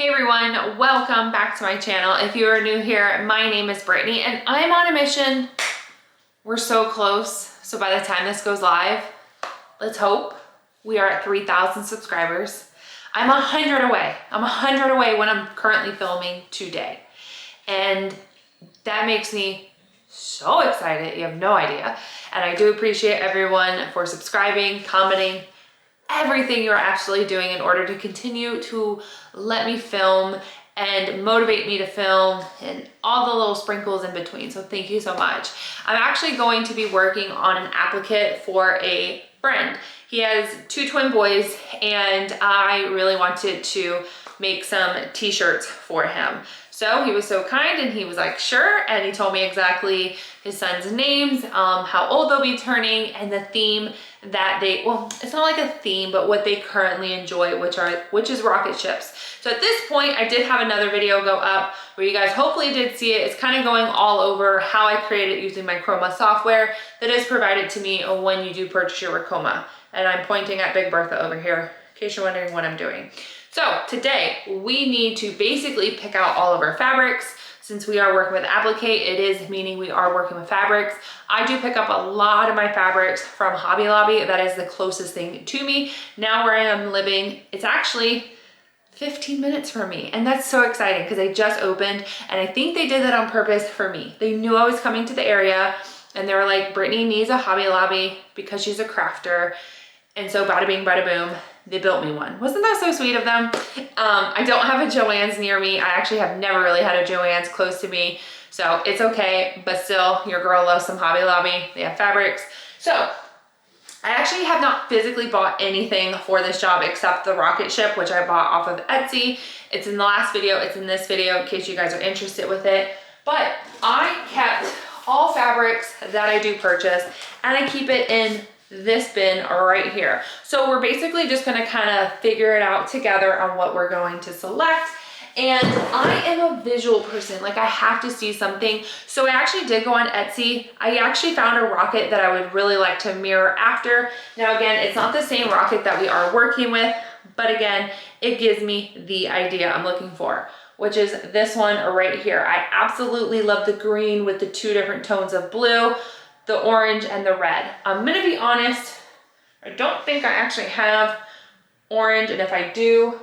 Hey everyone, welcome back to my channel. If you are new here, my name is Brittany and I'm on a mission. We're so close. So by the time this goes live, let's hope we are at 3,000 subscribers. I'm 100 away. I'm 100 away when I'm currently filming today. And that makes me so excited. You have no idea. And I do appreciate everyone for subscribing, commenting, everything you're absolutely doing in order to continue to let me film and motivate me to film and all the little sprinkles in between. So thank you so much. I'm actually going to be working on an applique for a friend. He has two twin boys and I really wanted to make some t-shirts for him. So he was so kind and he was like, sure. And he told me exactly his son's names, how old they'll be turning, and the theme that they, well, it's not like a theme, but what they currently enjoy, which is rocket ships. So at this point, I did have another video go up where you guys hopefully did see it. It's kind of going all over how I create it using my Ricoma software that is provided to me when you do purchase your Ricoma. And I'm pointing at Big Bertha over here, in case you're wondering what I'm doing. So today we need to basically pick out all of our fabrics. Since we are working with applique, it is meaning we are working with fabrics. I do pick up a lot of my fabrics from Hobby Lobby. That is the closest thing to me. Now where I am living, it's actually 15 minutes from me. And that's so exciting because they just opened and I think they did that on purpose for me. They knew I was coming to the area and they were like, Brittany needs a Hobby Lobby because she's a crafter. And so bada bing, bada boom, they built me one. Wasn't that so sweet of them? I don't have a Joann's near me. I actually have never really had a Joann's close to me. So it's okay, but still, your girl loves some Hobby Lobby. They have fabrics. So I actually have not physically bought anything for this job except the rocket ship, which I bought off of Etsy. It's in the last video, it's in this video in case you guys are interested with it. But I kept all fabrics that I do purchase and I keep it in this bin right here. So we're basically just gonna kind of figure it out together on what we're going to select. And I am a visual person, like I have to see something. So I actually did go on Etsy. I actually found a rocket that I would really like to mirror after. Now again, it's not the same rocket that we are working with, but again, it gives me the idea I'm looking for, which is this one right here. I absolutely love the green with the two different tones of blue, the orange and the red. I'm gonna be honest, I don't think I actually have orange, and if I do,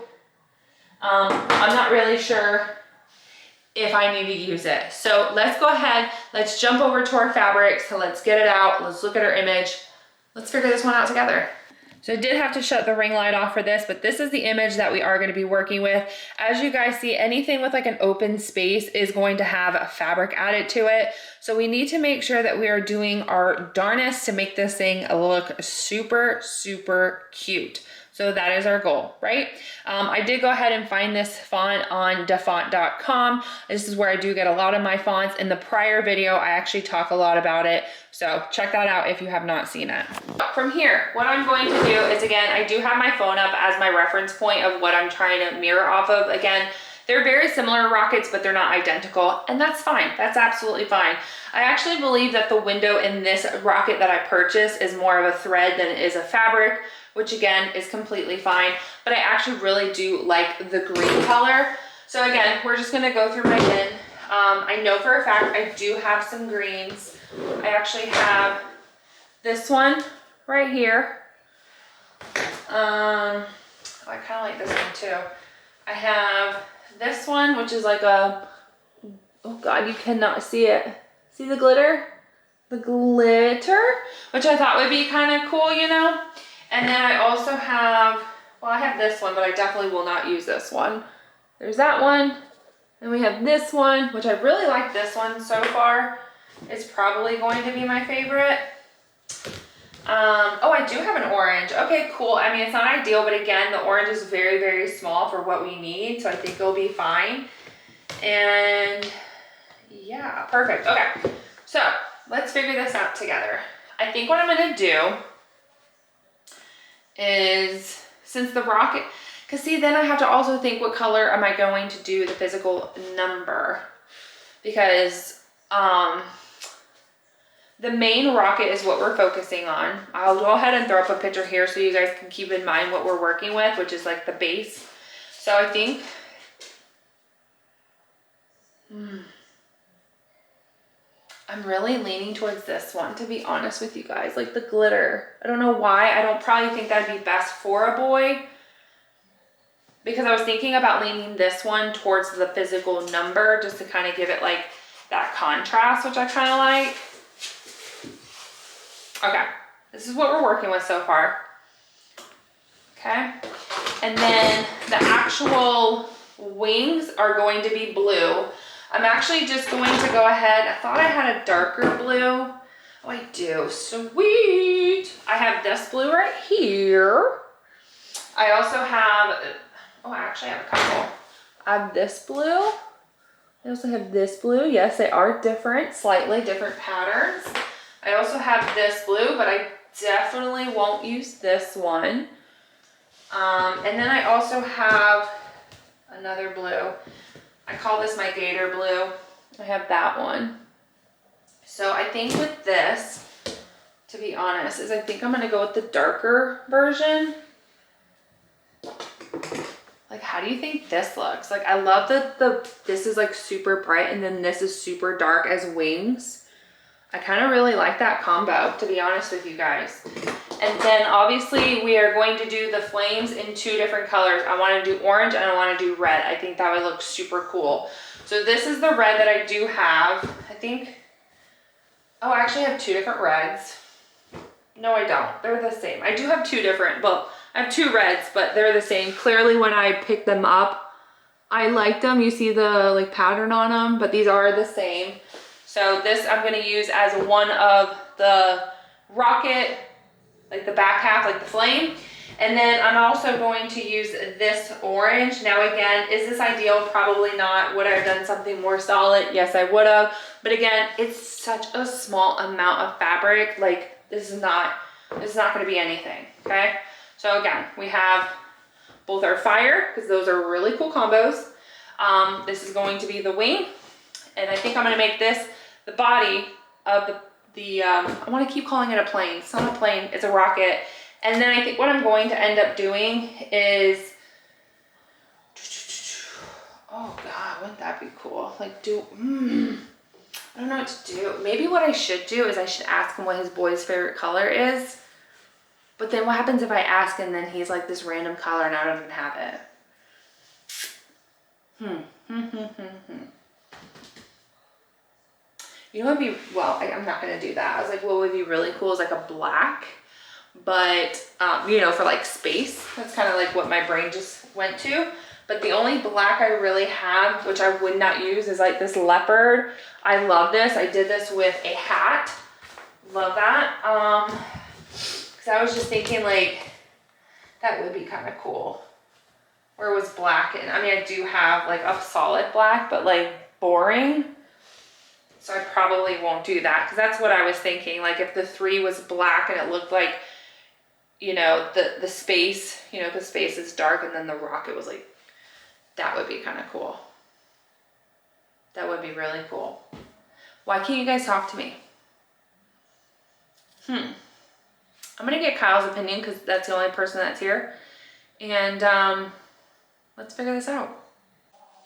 I'm not really sure if I need to use it. So let's go ahead, let's jump over to our fabrics, so let's get it out, let's look at our image, let's figure this one out together. So I did have to shut the ring light off for this, but this is the image that we are going to be working with. As you guys see, anything with like an open space is going to have a fabric added to it. So we need to make sure that we are doing our darnest to make this thing look super, super cute. So that is our goal, right? I did go ahead and find this font on defont.com. This is where I do get a lot of my fonts. In the prior video, I actually talk a lot about it. So check that out if you have not seen it. From here, what I'm going to do is, again, I do have my phone up as my reference point of what I'm trying to mirror off of. Again, they're very similar rockets, but they're not identical, and that's fine. That's absolutely fine. I actually believe that the window in this rocket that I purchased is more of a thread than it is a fabric, which again is completely fine, but I actually really do like the green color. So again, we're just gonna go through my bin. I know for a fact I do have some greens. I actually have this one right here. I kind of like this one too. I have this one, which is like a, oh God, you cannot see it. See the glitter? The glitter, which I thought would be kind of cool, you know? And then I also have, well, I have this one, but I definitely will not use this one. There's that one. And we have this one, which I really like this one so far. It's probably going to be my favorite. Oh, I do have an orange. Okay, cool. I mean, it's not ideal, but again, the orange is very, very small for what we need. So I think it'll be fine. And yeah, perfect. Okay, so let's figure this out together. I think what I'm gonna do is, since the rocket, because see, then I have to also think what color am I going to do the physical number, because the main rocket is what we're focusing on. I'll go ahead and throw up a picture here so you guys can keep in mind what we're working with, which is like the base. So I think I'm really leaning towards this one, to be honest with you guys, like the glitter. I don't know why. I don't probably think that'd be best for a boy, because I was thinking about leaning this one towards the physical number just to kind of give it like that contrast, which I kind of like. Okay, this is what we're working with so far. Okay, and then the actual wings are going to be blue. I'm actually just going to go ahead. I thought I had a darker blue. Oh, I do. Sweet. I have this blue right here. I also have, oh, I actually have a couple. I have this blue. I also have this blue. Yes, they are different, slightly different patterns. I also have this blue, but I definitely won't use this one. And then I also have another blue. I call this my gator blue. I have that one. So I think with this, to be honest, is I think I'm gonna go with the darker version. Like, how do you think this looks? Like, I love that this is like super bright and then this is super dark as wings. I kind of really like that combo, to be honest with you guys. And then obviously we are going to do the flames in 2 different colors. I want to do orange and I want to do red. I think that would look super cool. So this is the red that I do have. I think, oh, I actually have 2 different reds. No, I don't. They're the same. I do have 2 different, well, I have 2 reds, but they're the same. Clearly when I picked them up, I liked them. You see the like pattern on them, but these are the same. So this I'm going to use as one of the rocket, like the back half, like the flame. And then I'm also going to use this orange. Now again, is this ideal? Probably not. Would I have done something more solid? Yes, I would have. But again, it's such a small amount of fabric. Like this is not going to be anything. Okay. So again, we have both our fire, because those are really cool combos. This is going to be the wing. And I think I'm going to make this the body of I want to keep calling it a plane. It's not a plane, it's a rocket. And then I think what I'm going to end up doing is, oh God, wouldn't that be cool? Like I don't know what to do. Maybe what I should do is I should ask him what his boy's favorite color is. But then what happens if I ask and then he's like this random color and I don't even have it? You know what would be, well, I'm not going to do that. I was like, what would be really cool is like a black, but, you know, for like space. That's kind of like what my brain just went to. But the only black I really have, which I would not use, is like this leopard. I love this. I did this with a hat. Love that. Because I was just thinking like, that would be kind of cool. Where it was black. And I mean, I do have like a solid black, but like boring. So I probably won't do that, because that's what I was thinking. Like if the 3 was black and it looked like, you know, the space, you know, because space is dark and then the rocket was like, that would be kind of cool. That would be really cool. Why can't you guys talk to me? I'm going to get Kyle's opinion because that's the only person that's here. And let's figure this out.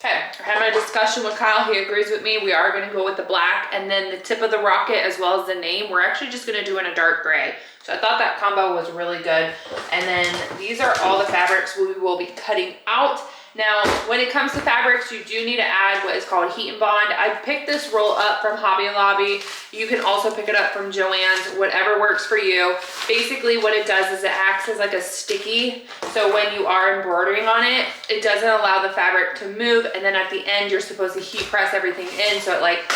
Okay, I had my discussion with Kyle. He agrees with me. We are going to go with the black, and then the tip of the rocket as well as the name, we're actually just going to do in a dark gray. So I thought that combo was really good. And then these are all the fabrics we will be cutting out. Now, when it comes to fabrics, you do need to add what is called heat and bond. I picked this roll up from Hobby Lobby. You can also pick it up from Joann's, whatever works for you. Basically, what it does is it acts as like a sticky. So when you are embroidering on it, it doesn't allow the fabric to move. And then at the end, you're supposed to heat press everything in. So it like,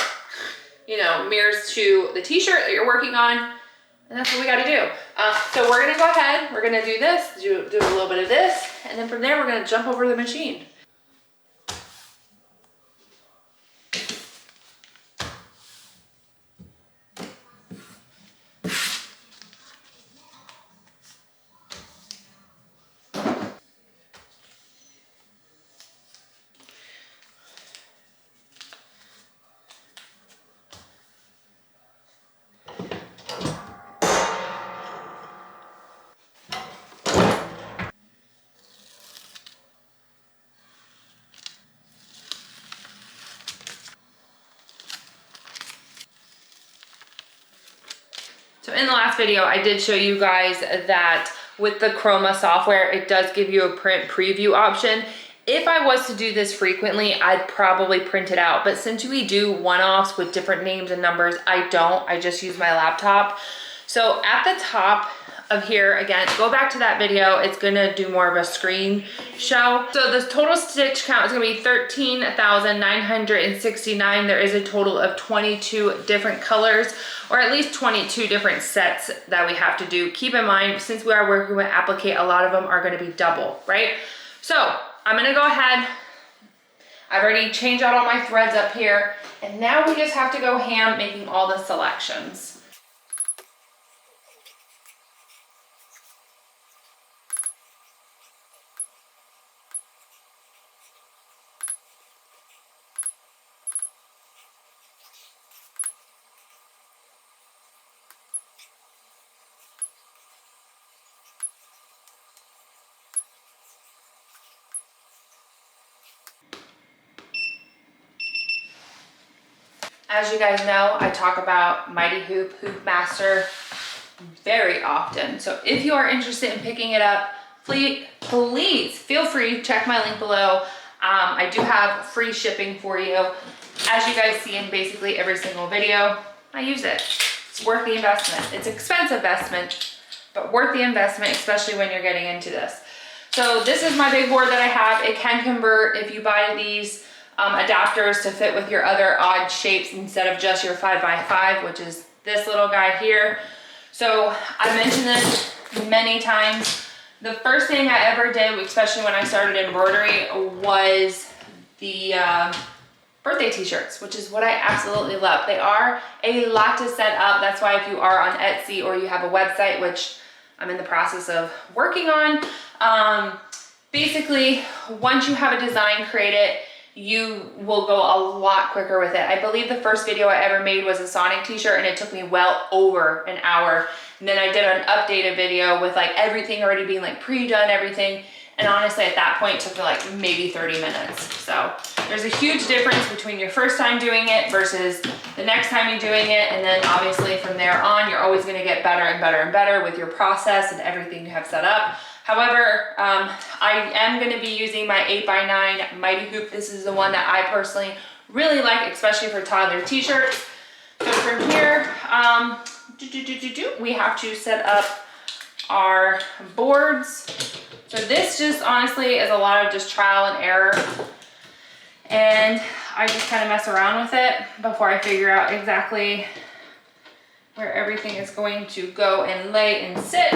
you know, mirrors to the t-shirt that you're working on. And that's what we got to do. So we're going to go ahead. We're going to do this, do a little bit of this. And then from there, we're going to jump over to the machine. last video, I did show you guys that with the Ricoma software, it does give you a print preview option. If I was to do this frequently, I'd probably print it out. But since we do one-offs with different names and numbers, I don't. I just use my laptop. So at the top of here, again, go back to that video. It's gonna do more of a screen show. So the total stitch count is gonna be 13,969. There is a total of 22 different colors, or at least 22 different sets that we have to do. Keep in mind, since we are working with applique, a lot of them are gonna be double, right? So I'm gonna go ahead. I've already changed out all my threads up here, and now we just have to go ham making all the selections. As you guys know, I talk about Mighty Hoop, Hoop Master very often. So if you are interested in picking it up, please feel free, check my link below. I do have free shipping for you. As you guys see in basically every single video, I use it. It's worth the investment. It's an expensive investment, but worth the investment, especially when you're getting into this. So this is my big board that I have. It can convert if you buy these adapters to fit with your other odd shapes instead of just your 5x5, which is this little guy here. So I mentioned this many times. The first thing I ever did, especially when I started embroidery, was the birthday t-shirts, which is what I absolutely love. They are a lot to set up. That's why if you are on Etsy or you have a website, which I'm in the process of working on, basically once you have a design created, you will go a lot quicker with it. I believe the first video I ever made was a Sonic t-shirt, and it took me well over an hour. And then I did an updated video with like everything already being like pre-done, everything. And honestly, at that point, it took me like maybe 30 minutes. So there's a huge difference between your first time doing it versus the next time you're doing it. And then obviously from there on, you're always gonna get better and better and better with your process and everything you have set up. However, I am gonna be using my 8x9 Mighty Hoop. This is the one that I personally really like, especially for toddler t-shirts. So from here, we have to set up our boards. So this just honestly is a lot of just trial and error. And I just kind of mess around with it before I figure out exactly where everything is going to go and lay and sit.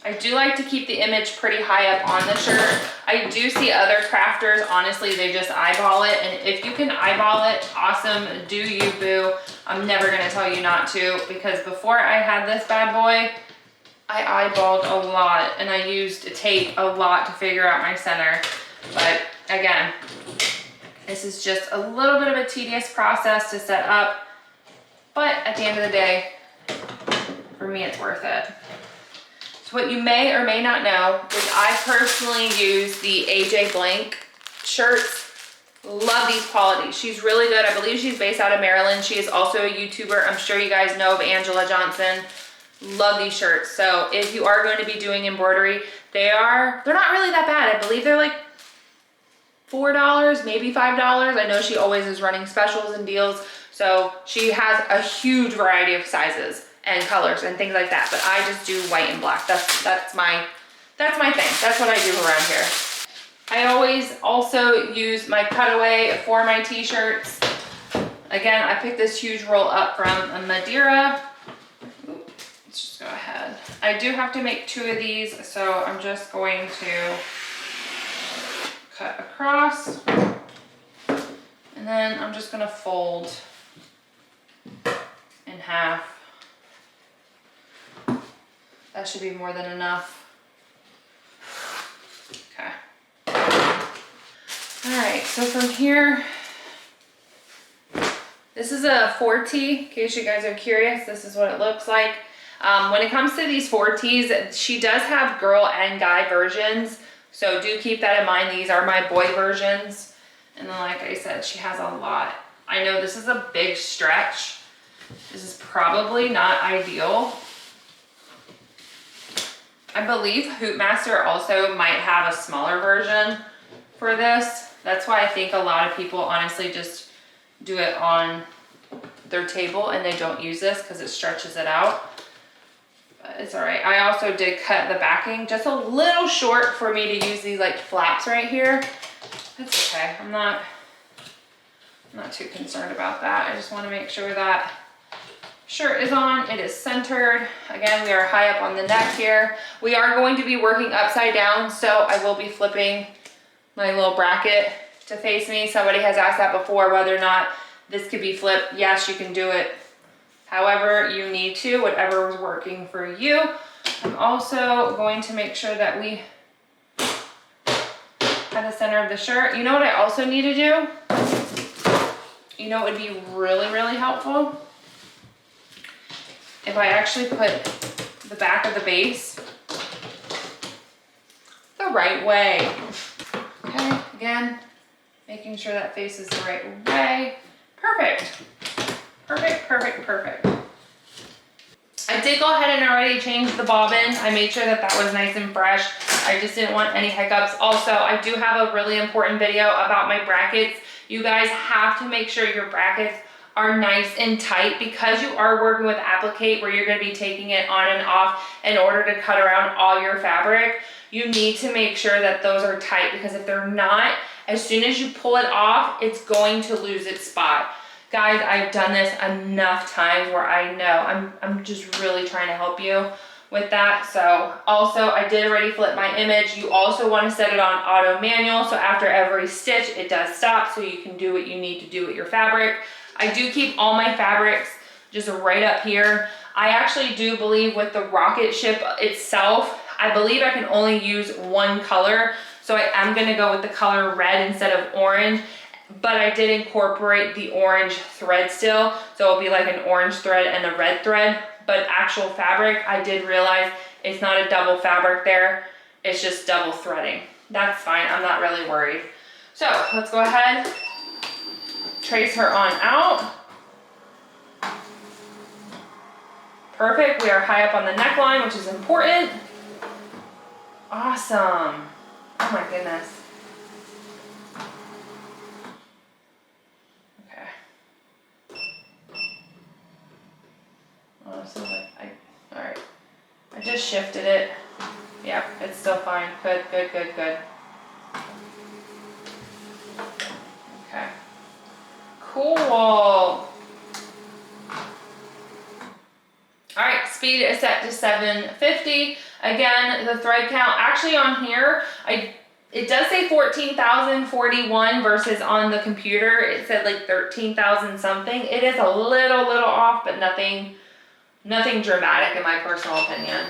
I do like to keep the image pretty high up on the shirt. I do see other crafters, honestly, they just eyeball it. And if you can eyeball it, awesome, do you, boo. I'm never gonna tell you not to, because before I had this bad boy, I eyeballed a lot and I used tape a lot to figure out my center. But again, this is just a little bit of a tedious process to set up, but at the end of the day, for me, it's worth it. So what you may or may not know is I personally use the AJ Blank shirts. Love these qualities. She's really good. I believe she's based out of Maryland. She is also a YouTuber. I'm sure you guys know of Angela Johnson. Love these shirts. So if you are going to be doing embroidery, they're not really that bad. I believe they're like $4, maybe $5. I know she always is running specials and deals. So she has a huge variety of sizes and colors and things like that. But I just do white and black. That's my thing. That's what I do around here. I always also use my cutaway for my t-shirts. Again, I picked this huge roll up from Madeira. Ooh, let's just go ahead. I do have to make 2 of these, so I'm just going to cut across. And then I'm just gonna fold in half. That should be more than enough. Okay. All right, so from here, this is a 4T, in case you guys are curious, this is what it looks like. When it comes to these 4Ts, she does have girl and guy versions, so do keep that in mind. These are my boy versions. And then like I said, she has a lot. I know this is a big stretch, This is probably not ideal. I believe Hoopmaster also might have a smaller version for this. That's why I think a lot of people honestly just do it on their table and they don't use this because it stretches it out. But it's all right. I also did cut the backing just a little short for me to use these like flaps right here. That's okay. I'm not too concerned about that. I just want to make sure that shirt is on, it is centered. Again, we are high up on the neck here. We are going to be working upside down, so I will be flipping my little bracket to face me. Somebody has asked that before, whether or not this could be flipped. Yes, you can do it however you need to, whatever is working for you. I'm also going to make sure that we have the center of the shirt. You know what I also need to do? You know, it would be really, really helpful if I actually put the back of the base the right way. Okay, again, making sure that faces the right way. Perfect. Perfect, perfect, perfect. I did go ahead and already change the bobbin. I made sure that that was nice and fresh. I just didn't want any hiccups. Also, I do have a really important video about my brackets. You guys have to make sure your brackets are nice and tight because you are working with applique where you're going to be taking it on and off in order to cut around all your fabric. You need to make sure that those are tight because if they're not, as soon as you pull it off, it's going to lose its spot. Guys, I've done this enough times where I know I'm just really trying to help you with that. So also I did already flip my image. You also want to set it on auto manual. So after every stitch, it does stop so you can do what you need to do with your fabric. I do keep all my fabrics just right up here. I actually do believe with the rocket ship itself, I believe I can only use one color. So I am gonna go with the color red instead of orange, but I did incorporate the orange thread still. So it'll be like an orange thread and a red thread, but actual fabric, I did realize it's not a double fabric there. It's just double threading. That's fine, I'm not really worried. So let's go ahead. Trace her on out. Perfect, we are high up on the neckline, which is important. Awesome, oh my goodness. Okay. Oh, this is like, all right. I just shifted it. Yep, it's still fine, good, good, good, good. Okay. Cool. All right, speed is set to 750. Again, the thread count actually on here, it does say 14,041 versus on the computer it said like 13,000 something. It is a little off, but nothing dramatic in my personal opinion.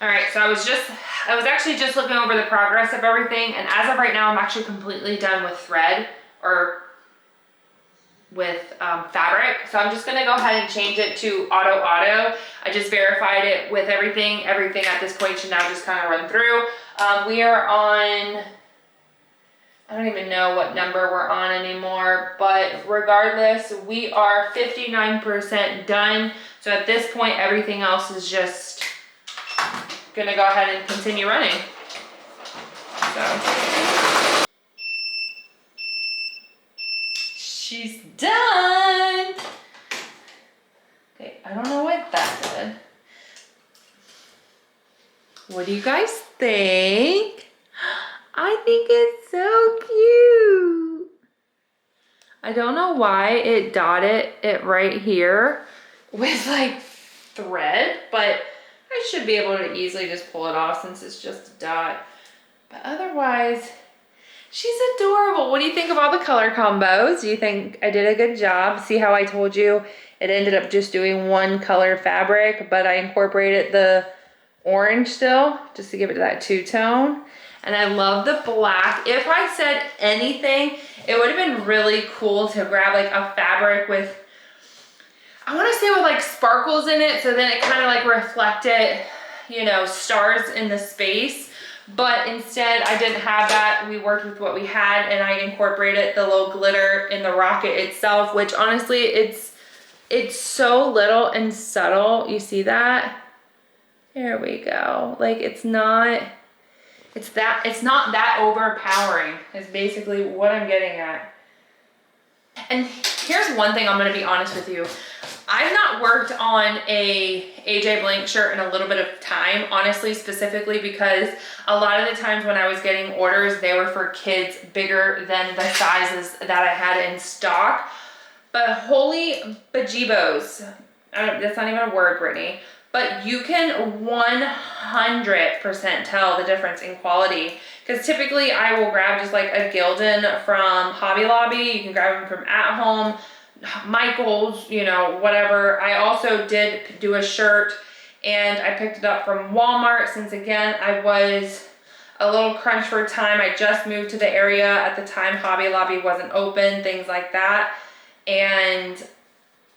All right, so I was actually just looking over the progress of everything, and as of right now, I'm actually completely done with thread or with fabric. So I'm just gonna go ahead and change it to auto. I just verified it with everything. Everything at this point should now just kind of run through. We are on, I don't even know what number we're on anymore, but regardless, we are 59% done. So at this point, everything else is just gonna go ahead and continue running. So she's done. Okay, I don't know what that did. What do you guys think? I think it's so cute. I don't know why it dotted it right here with like thread, but I should be able to easily just pull it off since it's just a dot. But otherwise, she's adorable. What do you think of all the color combos? Do you think I did a good job? See how I told you it ended up just doing one color fabric, but I incorporated the orange still just to give it that two-tone. And I love the black. If I said anything, it would have been really cool to grab like a fabric with, I want to say with like sparkles in it, so then it kind of like reflected, you know, stars in the space. But instead I didn't have that. We worked with what we had, and I incorporated the little glitter in the rocket itself, which honestly it's so little and subtle. You see that? There we go. Like it's not that overpowering is basically what I'm getting at. And here's one thing I'm gonna be honest with you. I've not worked on a AJ Blank shirt in a little bit of time, honestly, specifically because a lot of the times when I was getting orders, they were for kids bigger than the sizes that I had in stock. But holy bejeebos, that's not even a word, Brittany, but you can 100% tell the difference in quality. Because typically I will grab just like a Gildan from Hobby Lobby. You can grab them from At Home, Michael's, you know, whatever. I also did do a shirt and I picked it up from Walmart since again, I was a little crunched for time. I just moved to the area at the time. Hobby Lobby wasn't open, things like that. And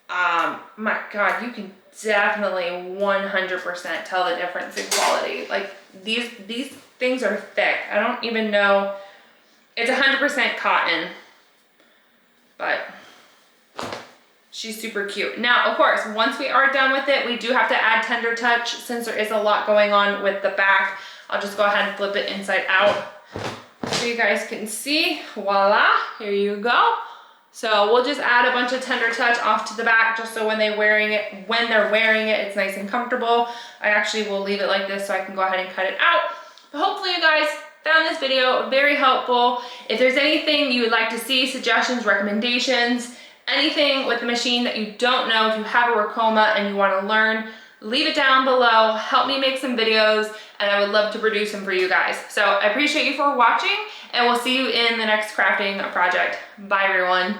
my God, you can definitely 100% tell the difference in quality. Like these things are thick. I don't even know. It's 100% cotton, but she's super cute. Now, of course, once we are done with it, we do have to add tender touch since there is a lot going on with the back. I'll just go ahead and flip it inside out so you guys can see. Voila, here you go. So we'll just add a bunch of tender touch off to the back just so when they're wearing it, it's nice and comfortable. I actually will leave it like this so I can go ahead and cut it out. But hopefully you guys found this video very helpful. If there's anything you would like to see, suggestions, recommendations, anything with the machine that you don't know, if you have a Ricoma and you want to learn, leave it down below. Help me make some videos and I would love to produce them for you guys. So I appreciate you for watching and we'll see you in the next crafting project. Bye everyone.